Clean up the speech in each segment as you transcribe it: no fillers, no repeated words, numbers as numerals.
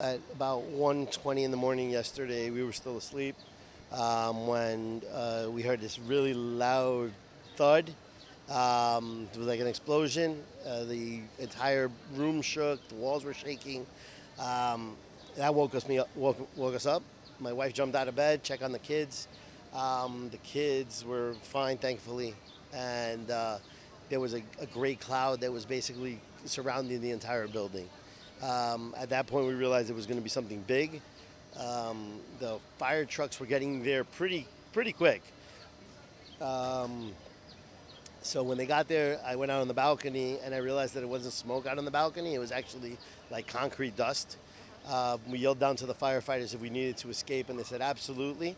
At about 1:20 in the morning yesterday, we were still asleep when we heard this really loud thud. It was like an explosion. The entire room shook. The walls were shaking. Um, that woke us up. My wife jumped out of bed, checked on the kids. The kids were fine, thankfully, and there was a gray cloud that was basically surrounding the entire building. At that point, we realized it was going to be something big. The fire trucks were getting there pretty quick. Um, so when they got there, I went out on the balcony and I realized that it wasn't smoke out on the balcony. It was actually like concrete dust. We yelled down to the firefighters if we needed to escape, and they said absolutely.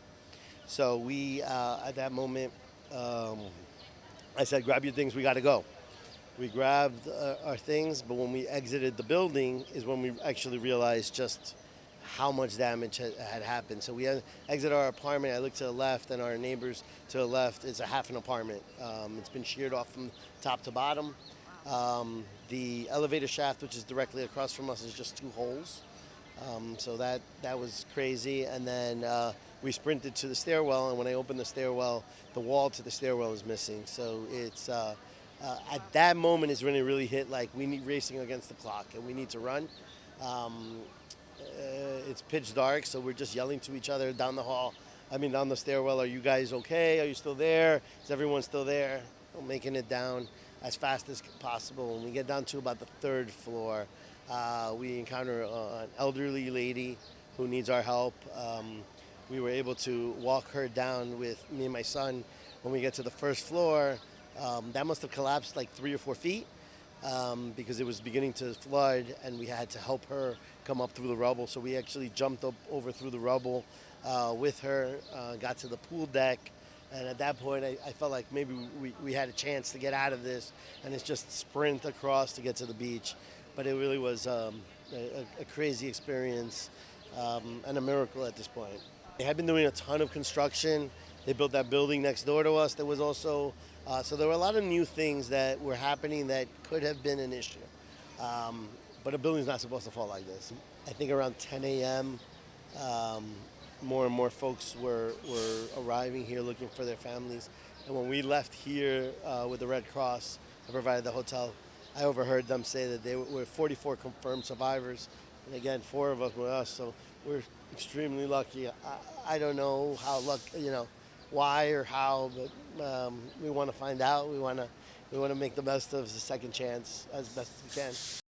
So at that moment, um, I said, "Grab your things, we got to go." We grabbed our things, but when we exited the building is when we actually realized just how much damage had happened. So we exited our apartment. I looked to the left, and our neighbors to the left, it's a half an apartment. It's been sheared off from top to bottom. The elevator shaft, which is directly across from us, is just two holes. So that was crazy. And then we sprinted to the stairwell, and when I opened the stairwell, the wall to the stairwell is missing. So it's at that moment is when it really hit, like we need racing against the clock and we need to run. It's pitch dark, so we're just yelling to each other down the hall. I mean, down the stairwell, "Are you guys okay? Are you still there? Is everyone still there?" We're making it down as fast as possible. When we get down to about the third floor, we encounter an elderly lady who needs our help. We were able to walk her down with me and my son. When we get to the first floor, that must have collapsed like 3 or 4 feet because it was beginning to flood, and we had to help her come up through the rubble. So we actually jumped up over through the rubble with her, got to the pool deck, and at that point I felt like maybe we had a chance to get out of this, and it's just sprint across to get to the beach. But it really was a crazy experience and a miracle at this point. They had been doing a ton of construction. They built that building next door to us. There was also, so there were a lot of new things that were happening that could have been an issue. But a building's not supposed to fall like this. I think around 10 a.m., more and more folks were arriving here looking for their families. And when we left here with the Red Cross that provided the hotel, I overheard them say that there were 44 confirmed survivors. And again, 4 of us were us, so we're extremely lucky. I don't know how why or how, but we want to find out. We want to make the best of the second chance as best as we can.